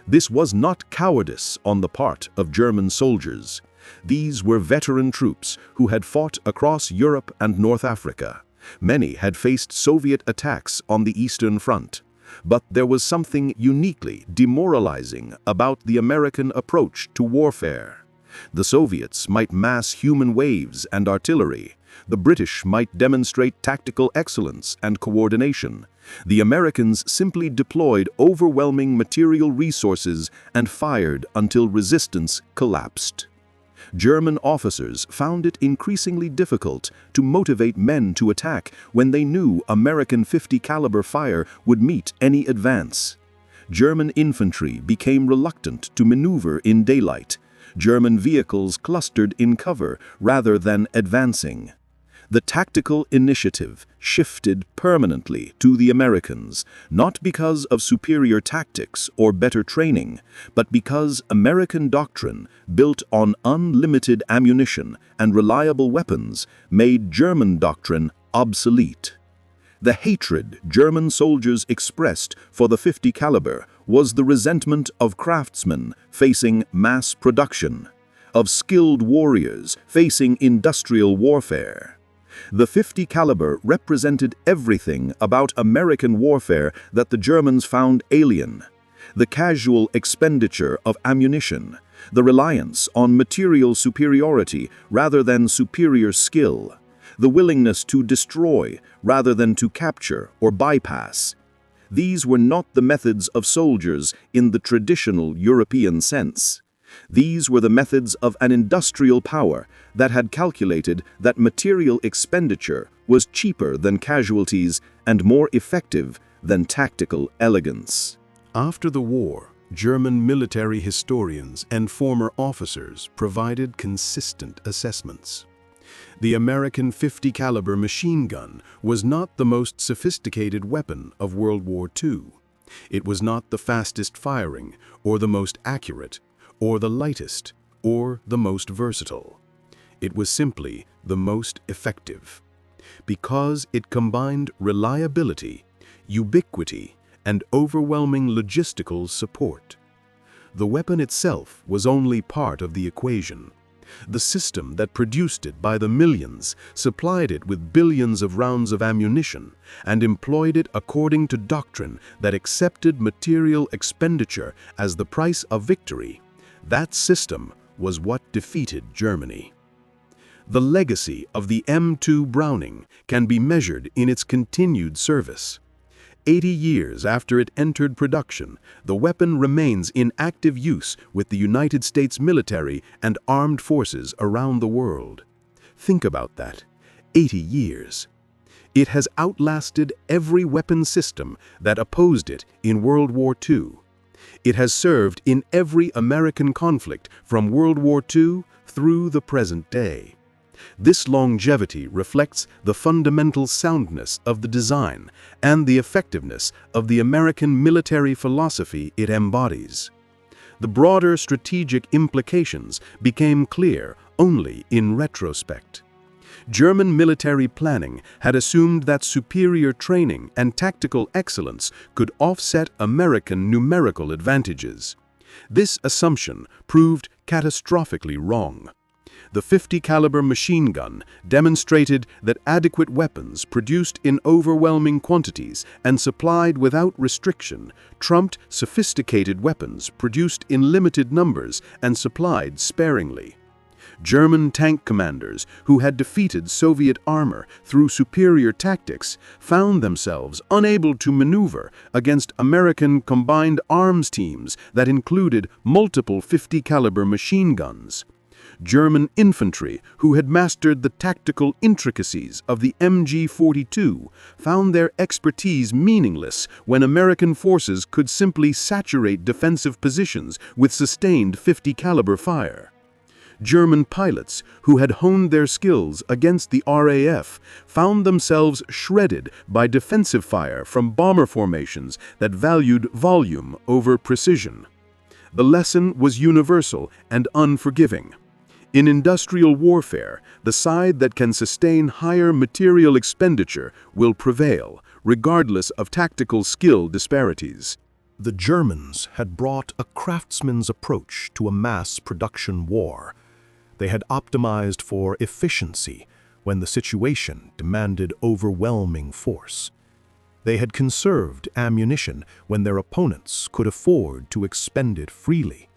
This was not cowardice on the part of German soldiers. These were veteran troops who had fought across Europe and North Africa. Many had faced Soviet attacks on the Eastern Front. But there was something uniquely demoralizing about the American approach to warfare. The Soviets might mass human waves and artillery. The British might demonstrate tactical excellence and coordination. The Americans simply deployed overwhelming material resources and fired until resistance collapsed. German officers found it increasingly difficult to motivate men to attack when they knew American 50-caliber fire would meet any advance. German infantry became reluctant to maneuver in daylight. German vehicles clustered in cover rather than advancing. The tactical initiative shifted permanently to the Americans, not because of superior tactics or better training, but because American doctrine, built on unlimited ammunition and reliable weapons, made German doctrine obsolete. The hatred German soldiers expressed for the 50 caliber was the resentment of craftsmen facing mass production, of skilled warriors facing industrial warfare. The 50 caliber represented everything about American warfare that the Germans found alien. The casual expenditure of ammunition, the reliance on material superiority rather than superior skill, the willingness to destroy rather than to capture or bypass. These were not the methods of soldiers in the traditional European sense. These were the methods of an industrial power that had calculated that material expenditure was cheaper than casualties and more effective than tactical elegance. After the war, German military historians and former officers provided consistent assessments. The American 50 caliber machine gun was not the most sophisticated weapon of World War II. It was not the fastest firing, or the most accurate, or the lightest, or the most versatile. It was simply the most effective, because it combined reliability, ubiquity, and overwhelming logistical support. The weapon itself was only part of the equation. The system that produced it by the millions supplied it with billions of rounds of ammunition and employed it according to doctrine that accepted material expenditure as the price of victory. That system was what defeated Germany. The legacy of the M2 Browning can be measured in its continued service. 80 years after it entered production, the weapon remains in active use with the United States military and armed forces around the world. Think about that. 80 years. It has outlasted every weapon system that opposed it in World War II. It has served in every American conflict from World War II through the present day. This longevity reflects the fundamental soundness of the design and the effectiveness of the American military philosophy it embodies. The broader strategic implications became clear only in retrospect. German military planning had assumed that superior training and tactical excellence could offset American numerical advantages. This assumption proved catastrophically wrong. The 50 caliber machine gun demonstrated that adequate weapons produced in overwhelming quantities and supplied without restriction trumped sophisticated weapons produced in limited numbers and supplied sparingly. German tank commanders who had defeated Soviet armor through superior tactics found themselves unable to maneuver against American combined arms teams that included multiple 50 caliber machine guns. German infantry who had mastered the tactical intricacies of the MG-42 found their expertise meaningless when American forces could simply saturate defensive positions with sustained 50 caliber fire. German pilots who had honed their skills against the RAF found themselves shredded by defensive fire from bomber formations that valued volume over precision. The lesson was universal and unforgiving. In industrial warfare, the side that can sustain higher material expenditure will prevail, regardless of tactical skill disparities. The Germans had brought a craftsman's approach to a mass production war. They had optimized for efficiency when the situation demanded overwhelming force. They had conserved ammunition when their opponents could afford to expend it freely.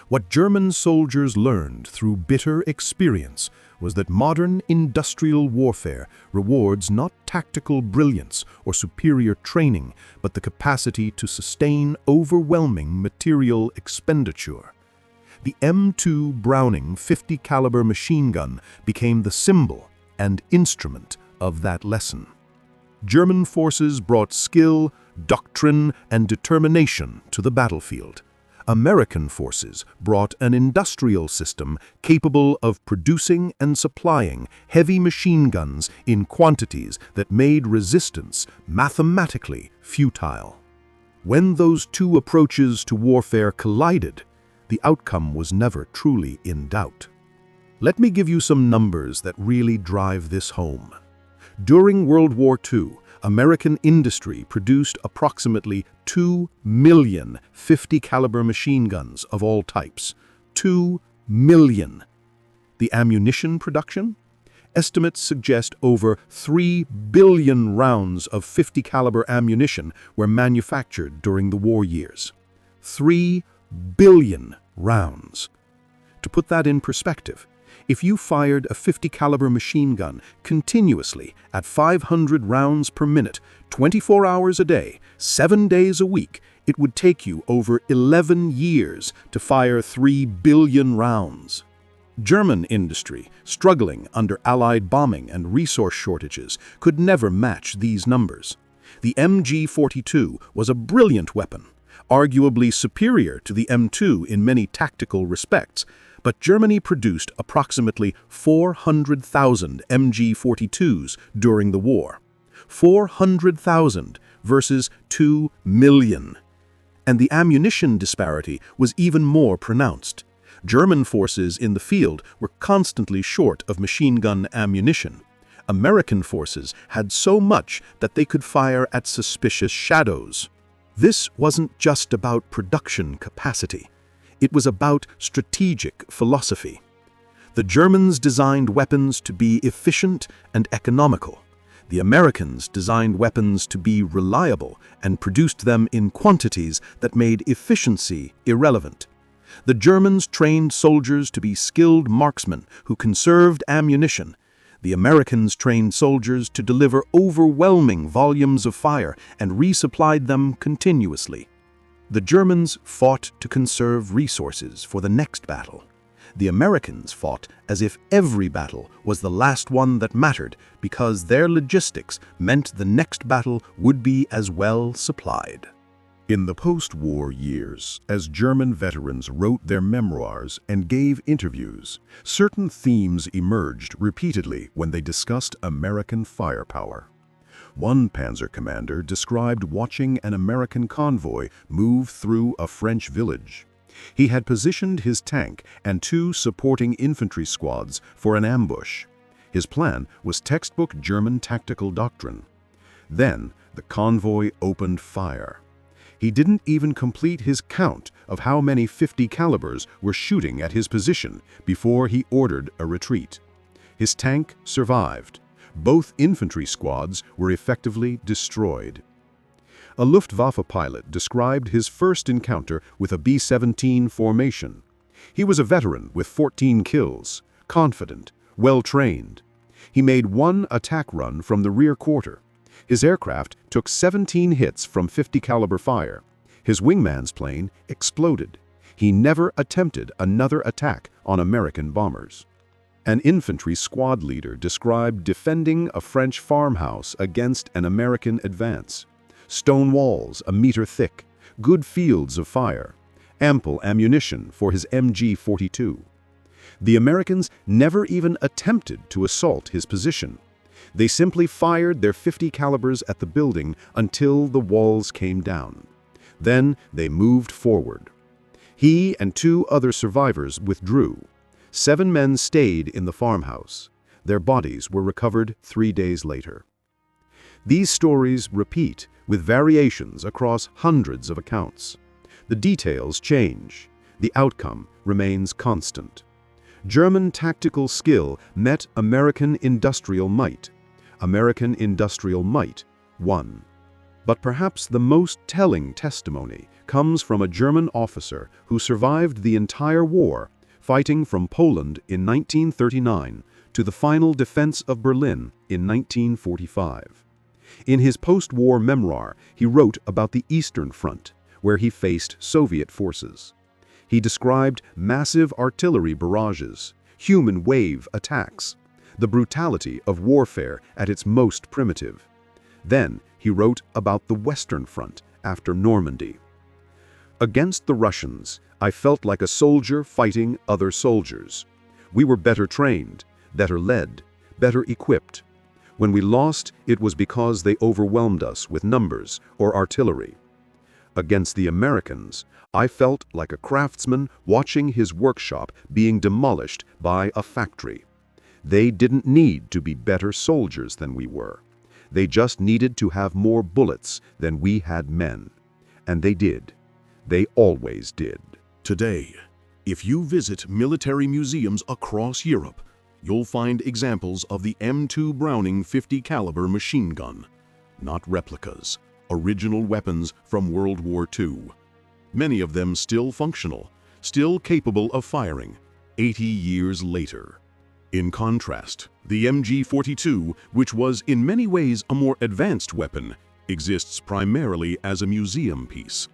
What German soldiers learned through bitter experience was that modern industrial warfare rewards not tactical brilliance or superior training, but the capacity to sustain overwhelming material expenditure. The M2 Browning 50 caliber machine gun became the symbol and instrument of that lesson. German forces brought skill, doctrine, and determination to the battlefield. American forces brought an industrial system capable of producing and supplying heavy machine guns in quantities that made resistance mathematically futile. When those two approaches to warfare collided, the outcome was never truly in doubt. Let me give you some numbers that really drive this home. During World War II, American industry produced approximately 2 million 50 caliber machine guns of all types. 2 million. The ammunition production? Estimates suggest over 3 billion rounds of 50 caliber ammunition were manufactured during the war years. 3 billion rounds. To put that in perspective, if you fired a 50 caliber machine gun continuously at 500 rounds per minute, 24 hours a day, 7 days a week, it would take you over 11 years to fire 3 billion rounds. German industry, struggling under Allied bombing and resource shortages, could never match these numbers. The MG-42 was a brilliant weapon, arguably superior to the M2 in many tactical respects, but Germany produced approximately 400,000 MG-42s during the war. 400,000 versus 2 million. And the ammunition disparity was even more pronounced. German forces in the field were constantly short of machine gun ammunition. American forces had so much that they could fire at suspicious shadows. This wasn't just about production capacity. It was about strategic philosophy. The Germans designed weapons to be efficient and economical. The Americans designed weapons to be reliable and produced them in quantities that made efficiency irrelevant. The Germans trained soldiers to be skilled marksmen who conserved ammunition. The Americans trained soldiers to deliver overwhelming volumes of fire and resupplied them continuously. The Germans fought to conserve resources for the next battle. The Americans fought as if every battle was the last one that mattered because their logistics meant the next battle would be as well supplied. In the post-war years, as German veterans wrote their memoirs and gave interviews, certain themes emerged repeatedly when they discussed American firepower. One panzer commander described watching an American convoy move through a French village. He had positioned his tank and 2 supporting infantry squads for an ambush. His plan was textbook German tactical doctrine. Then the convoy opened fire. He didn't even complete his count of how many 50 calibers were shooting at his position before he ordered a retreat. His tank survived. Both infantry squads were effectively destroyed. A Luftwaffe pilot described his first encounter with a B-17 formation. He was a veteran with 14 kills, confident, well-trained. He made one attack run from the rear quarter. His aircraft took 17 hits from 50 caliber fire. His wingman's plane exploded. He never attempted another attack on American bombers. An infantry squad leader described defending a French farmhouse against an American advance. Stone walls a meter thick, good fields of fire, ample ammunition for his MG-42. The Americans never even attempted to assault his position. They simply fired their 50 calibers at the building until the walls came down. Then they moved forward. He and 2 other survivors withdrew. 7 men stayed in the farmhouse. Their bodies were recovered 3 days later. These stories repeat with variations across hundreds of accounts. The details change. The outcome remains constant. German tactical skill met American industrial might. American industrial might won. But perhaps the most telling testimony comes from a German officer who survived the entire war, fighting from Poland in 1939 to the final defense of Berlin in 1945. In his post-war memoir, he wrote about the Eastern Front, where he faced Soviet forces. He described massive artillery barrages, human wave attacks, the brutality of warfare at its most primitive. Then he wrote about the Western Front after Normandy. Against the Russians, I felt like a soldier fighting other soldiers. We were better trained, better led, better equipped. When we lost, it was because they overwhelmed us with numbers or artillery. Against the Americans, I felt like a craftsman watching his workshop being demolished by a factory. They didn't need to be better soldiers than we were. They just needed to have more bullets than we had men. And they did. They always did. Today, if you visit military museums across Europe, you'll find examples of the M2 Browning 50 caliber machine gun, not replicas, original weapons from World War II. Many of them still functional, still capable of firing 80 years later. In contrast, the MG-42, which was in many ways a more advanced weapon, exists primarily as a museum piece.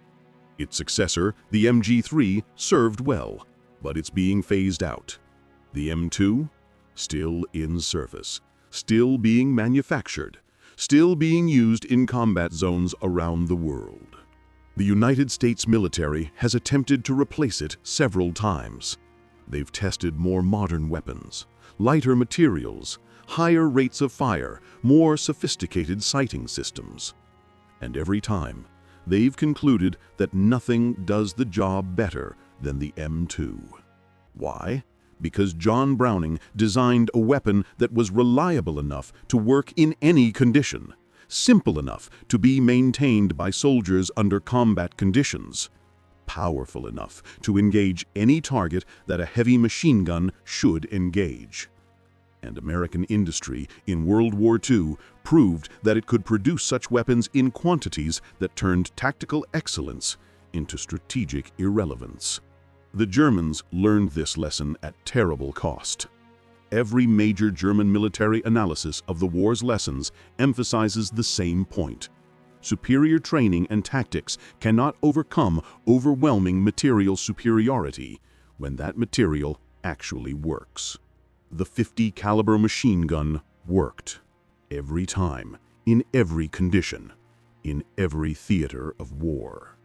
Its successor, the MG-3, served well, but it's being phased out. The M2? Still in service, still being manufactured, still being used in combat zones around the world. The United States military has attempted to replace it several times. They've tested more modern weapons, lighter materials, higher rates of fire, more sophisticated sighting systems. And every time, they've concluded that nothing does the job better than the M2. Why? Because John Browning designed a weapon that was reliable enough to work in any condition, simple enough to be maintained by soldiers under combat conditions, powerful enough to engage any target that a heavy machine gun should engage. And American industry in World War II proved that it could produce such weapons in quantities that turned tactical excellence into strategic irrelevance. The Germans learned this lesson at terrible cost. Every major German military analysis of the war's lessons emphasizes the same point. Superior training and tactics cannot overcome overwhelming material superiority when that material actually works. The 50 caliber machine gun worked. Every time, in every condition, in every theater of war.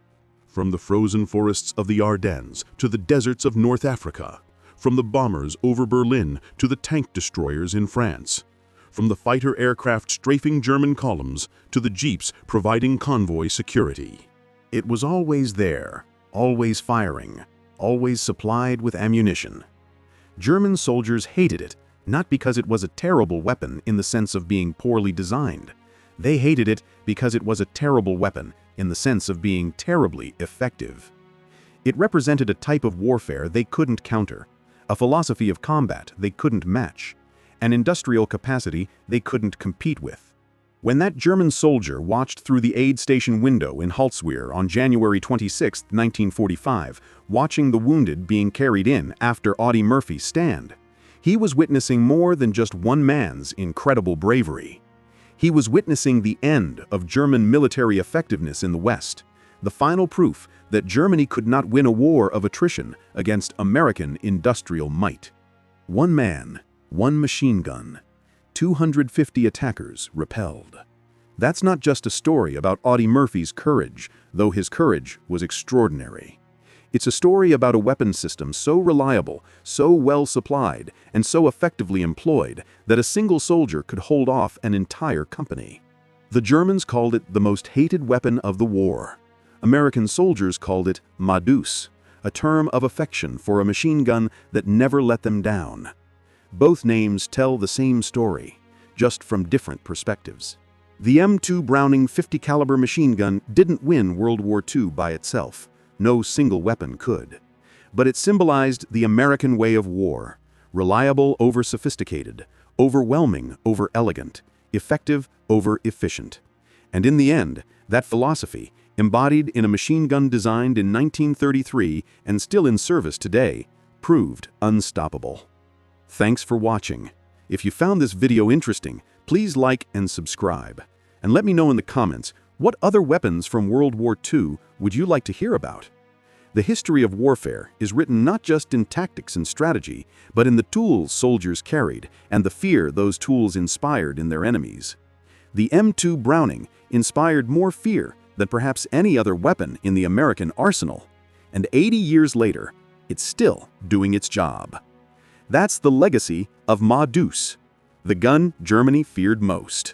From the frozen forests of the Ardennes to the deserts of North Africa, from the bombers over Berlin to the tank destroyers in France, from the fighter aircraft strafing German columns to the jeeps providing convoy security. It was always there, always firing, always supplied with ammunition. German soldiers hated it, not because it was a terrible weapon in the sense of being poorly designed, They hated it because it was a terrible weapon in the sense of being terribly effective. It represented a type of warfare they couldn't counter, a philosophy of combat they couldn't match, an industrial capacity they couldn't compete with. When that German soldier watched through the aid station window in Halswehr on January 26, 1945, watching the wounded being carried in after Audie Murphy's stand, he was witnessing more than just one man's incredible bravery. He was witnessing the end of German military effectiveness in the West, the final proof that Germany could not win a war of attrition against American industrial might. One man, one machine gun, 250 attackers repelled. That's not just a story about Audie Murphy's courage, though his courage was extraordinary. It's a story about a weapon system so reliable, so well supplied, and so effectively employed that a single soldier could hold off an entire company. The Germans called it the most hated weapon of the war. American soldiers called it Deuce, a term of affection for a machine gun that never let them down. Both names tell the same story, just from different perspectives. The M2 Browning 50 caliber machine gun didn't win World War II by itself. No single weapon could. But it symbolized the American way of war, reliable over sophisticated, overwhelming over elegant, effective over efficient. And in the end, that philosophy, embodied in a machine gun designed in 1933 and still in service today, proved unstoppable. Thanks for watching. If you found this video interesting, please like and subscribe. And let me know in the comments, what other weapons from World War II would you like to hear about? The history of warfare is written not just in tactics and strategy, but in the tools soldiers carried and the fear those tools inspired in their enemies. The M2 Browning inspired more fear than perhaps any other weapon in the American arsenal. And 80 years later, it's still doing its job. That's the legacy of Deuce, the gun Germany feared most.